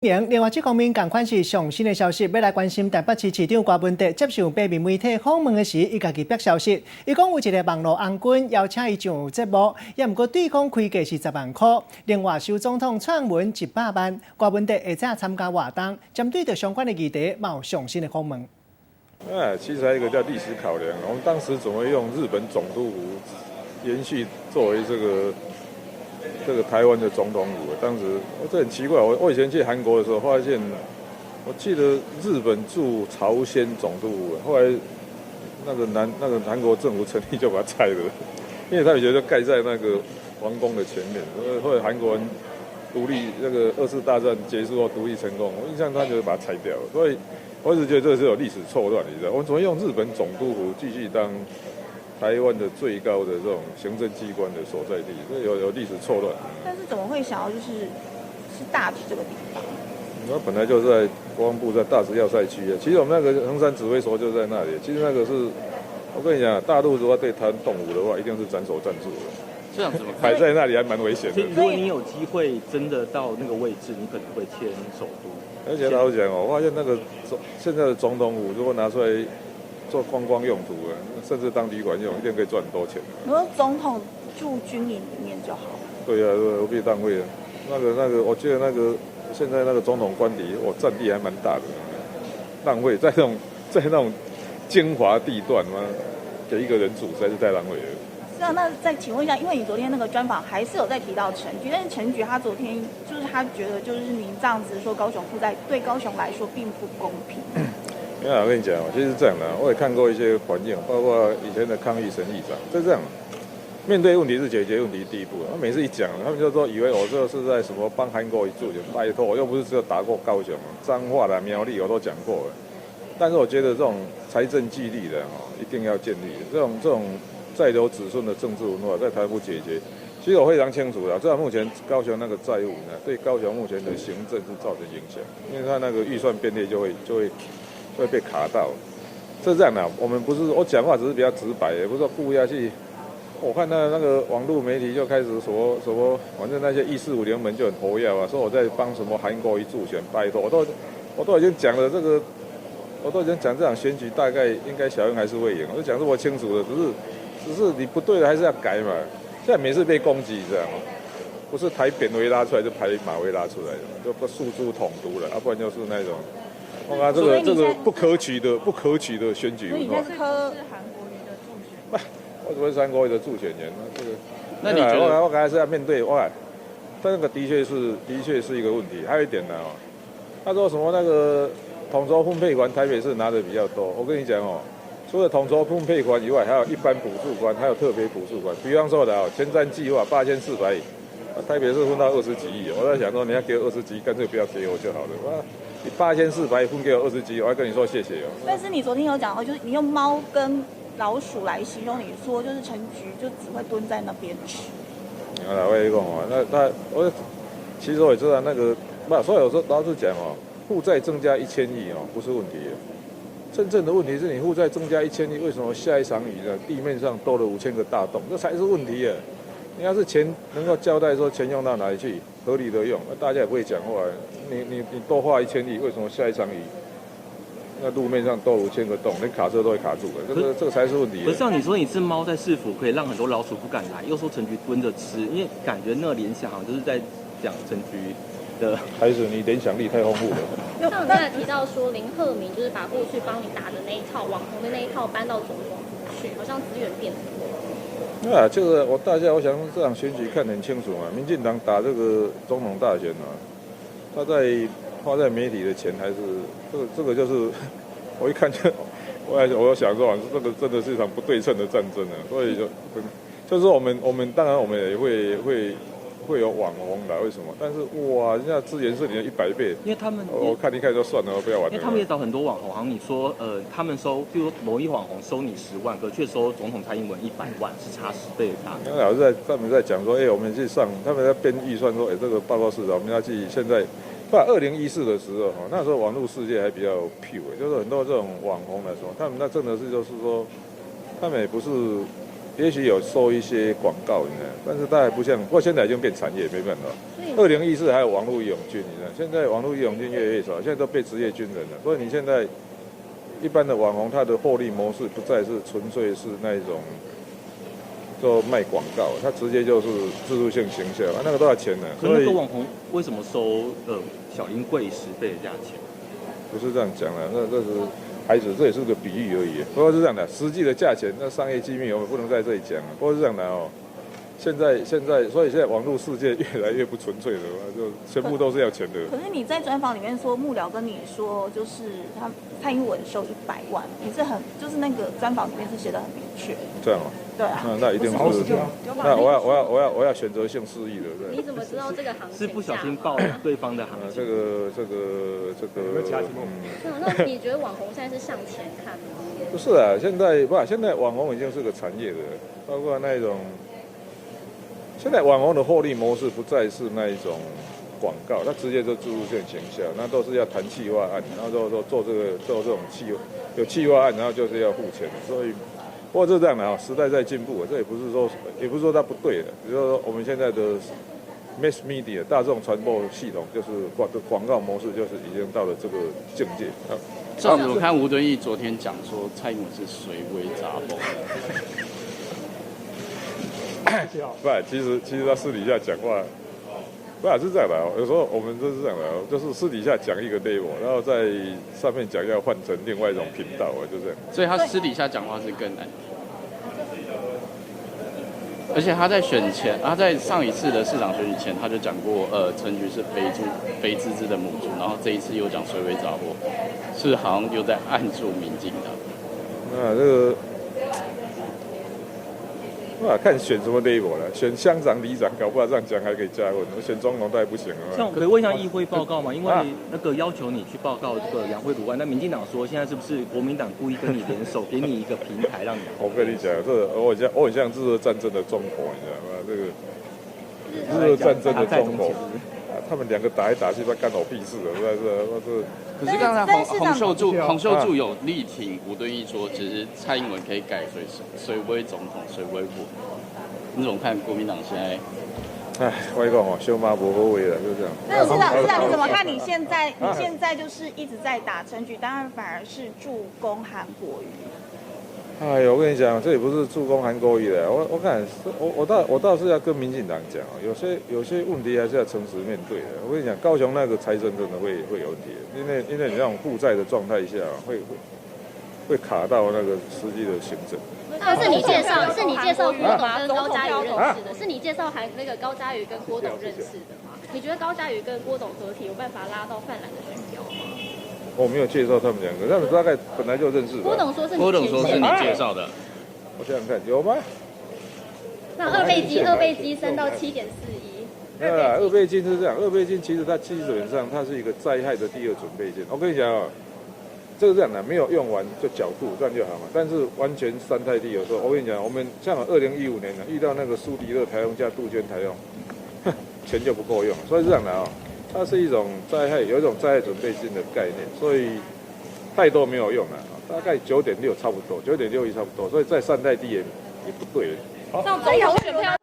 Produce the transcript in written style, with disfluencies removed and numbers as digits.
另外，这方面同款是上新的消息，要来关心台北市市长郭文德接受北面媒体访问的时，伊家己表消息，伊讲有一个网络红君邀请伊上节目，也毋过对方开价是10万块，另外收总统撰文100万，郭文德会再参加活动，针对着相关的议题，嘛有上新的访问。其实还有一个叫历史考量，我们当时怎么用日本总督府延续作为这个台湾的总统府？当时这很奇怪，我以前去韩国的时候发现，我记得日本驻朝鲜总督府，后来那个韩国政府成立就把它拆了，因为他们觉得盖在那个皇宫的前面。后来韩国人独立，那个2次大战结束后独立成功，我印象他就把它拆掉了。所以我一直觉得这是有历史错乱，你知道？我们怎么用日本总督府继续当台湾的最高的这种行政机关的所在地，这有历史错乱。但是怎么会想要是大直这个地方？那本来就在国防部在大直要塞区啊。其实我们那个衡山指挥所就在那里。其实那个是，我跟你讲，大陆如果对台湾动武的话，一定是斩首战术的。这样子吗？摆在那里还蛮危险的。如果你有机会真的到那个位置，你可能会迁首都。而且老实讲我发现那个现在的总统府如果拿出来做观光用途啊，甚至当旅馆用，一定可以赚很多钱。你说总统驻军营里面就好。对啊，何必浪费啊？那个，我觉得现在那个总统官邸，占地还蛮大的，浪费在那种精华地段嘛，给一个人住实在是太浪费了。是啊，那再请问一下，因为你昨天那个专访还是有在提到陈菊，但是陈菊他昨天就是他觉得就是您这样子说高雄负债对高雄来说并不公平。因为我跟你讲其实是这样的，我也看过一些环境，包括以前的抗议审议长，就这样，面对问题是解决问题第一步。他每次一讲，他们就说以为我这是在什么帮韩国瑜助选，拜托，我又不是只有打过高雄，彰化啦、苗栗我都讲过了。但是我觉得这种财政纪律的一定要建立，这种在留子孙的政治文化在台湾不解决。其实我非常清楚的，至少目前高雄那个债务呢，对高雄目前的行政是造成影响，因为他那个预算编列就会被卡到，是这样的。我们不是我讲话只是比较直白，也不是说故意要去。我看那个网络媒体就开始说什么，反正那些145联盟就很活跃啊，说我在帮什么韩国瑜助选，拜托，我都已经讲了这个，我都已经讲这场选举大概应该小英还是会赢，我就讲这么清楚的，只是你不对的还是要改嘛。现在每次被攻击这样，不是台扁维拉出来就台马维拉出来的，就不诉诸统独了，不然就是那种。这个不可取的选举文化。所以你是韩国瑜的助选？我怎么是韩国瑜的助选人呢？这个，那你觉得？我刚才是要面对但那个的确是一个问题。还有一点呢他说什么那个统筹分配款台北市拿的比较多。我跟你讲除了统筹分配款以外，还有一般补助款，还有特别补助款。比方说的前瞻计划8400亿，台北市分到20几亿。我在想说，你要给我20几亿，干脆不要给我就好了。你8400分给我20几，我还跟你说谢谢但是你昨天有讲到，就是你用猫跟老鼠来形容，你说就是陈菊就只会蹲在那边吃。我跟你讲其实我也知道那个，所以我说老实讲负债增加1000亿不是问题。真正的问题是你负债增加1000亿，为什么下一场雨呢？地面上多了5000个大洞，这才是问题。你要是钱能够交代说钱用到哪里去，合理的用，那大家也不会讲话。你多花1000亿，为什么下一场雨那路面上多5000个洞，连卡车都会卡住的？这个才是问题。不是像你说你是猫在市府，可以让很多老鼠不敢来，又说陈菊蹲着吃，因为感觉那联想好像就是在讲陈菊的。还是你联想力太丰富了。像你刚才提到说林鹤鸣就是把过去帮你打的那一套网红的那一套搬到总统府去，好像资源变多。就是我想这场选举看得很清楚嘛。民进党打这个总统大选他在花在媒体的钱还是这个就是我一看就我想说这个真的是一场不对称的战争所以就是我们当然我们也会有网红的，为什么？但是人家资源是你的100倍，因为他们我看一看就算了，不要玩了。因为他们也找很多网红，好像你说他们收，比如说某一网红收你10万，可却收总统蔡英文100万，是差10倍的差。刚才老师他们在讲说，我们去上，他们在编预算说，这个报告市长我们要去现在。2014的时候那时候网络世界还比较 pure， 就是很多这种网红来说，他们那真的是就是说，他们也不是。也许有收一些广告，但是它还不像，不过现在已经变产业，没办法。所以2014还有网络义勇军，你知道，现在网络义勇军越来越少，现在都被职业军人了。所以你现在一般的网红，他的获利模式不再是纯粹是那一种做卖广告，他直接就是自助性行销，那个都要钱的。可那个网红为什么收小英贵10倍的价钱？不是这样讲的，那是孩子，这也是个比喻而已。不过是这样的，实际的价钱，那商业机密我们不能在这里讲。不过是这样的哦。现在，所以现在网络世界越来越不纯粹了，就全部都是要钱的。可是你在专访里面说，幕僚跟你说，就是蔡英文收100万，你是很就是那个专访里面是写的很明确。这样哦。对啊。那一定是。那我要选择性失忆了，对。你怎么知道这个行情？是不小心报了对方的行情。这个。那你觉得网红现在是向前看吗？不是啊，现在网红已经是个产业的，包括那一种。现在网红的获利模式不再是那一种广告，它直接就自助性行销，那都是要谈企划案，然后做这种有企划案，然后就是要付钱。所以，不过就这样的啊，时代在进步，这也不是说它不对的，比如说我们现在的 mass media 大众传播系统，就是广告模式，就是已经到了这个境界。上次我看吴敦义昨天讲说，蔡英文是水微杂风。不，其实他私底下讲话，不是这样的哦。有时候我们就是这样的哦，就是私底下讲一个 level， 然后在上面讲要换成另外一种频道啊，就这样。所以他私底下讲话是更难听。而且他在选前，他在上一次的市长选举前，他就讲过，陈菊是肥滋滋的母猪，然后这一次又讲水微杂货，是好像又在暗助民进党。那这个。看选什么 level 了，选乡长、里长，搞不好这样讲还可以加分。选总统当然不行了。像我可以问一下议会报告吗？因为那个要求你去报告这个养惠补案，那民进党说现在是不是国民党故意跟你联手，给你一个平台让你？我跟你讲，我很像日俄战争的中国，你知道吗？这个日俄战争的中国，他们两个打来打去，他干我屁事了，是不是？可是刚才洪秀柱有力挺吴敦义说，其实蔡英文可以改谁为总统，谁为副。你怎么看国民党现在？我跟你讲哦，小马无好话了，就这样。那市长你怎么看？你现在就是一直在打陈菊，当然反而是助攻韩国瑜。哎呦，我跟你讲，这也不是助攻韩国瑜的。我倒是要跟民进党讲哦，有些问题还是要诚实面对的。我跟你讲，高雄那个财政真的会有问题，因为你那种负债的状态下，会卡到那个实际的行政。是你介绍郭董跟高嘉瑜认识的，是你介绍那个高嘉瑜跟郭董认识的吗？你觉得高嘉瑜跟郭董合体有办法拉到泛蓝的选票吗？我没有介绍他们两个，他们大概本来就认识的。郭董说是你介绍的，我想想看，有吗？那二倍机升到7.41。二倍金是这样，二倍金其实它基本上它是一个灾害的第二准备金。我跟你讲啊，这个这样的，没有用完就缴付，这样就好嘛。但是完全三态地有时候，我跟你讲，我们像2015年呢，遇到那个苏迪勒台风加杜鹃台风，钱就不够用，所以这样的啊。它是一种灾害，有一种灾害准备金的概念，所以太多没有用了，大概9.6差不多，9.61差不多，所以在3代地也不对了。像总统选票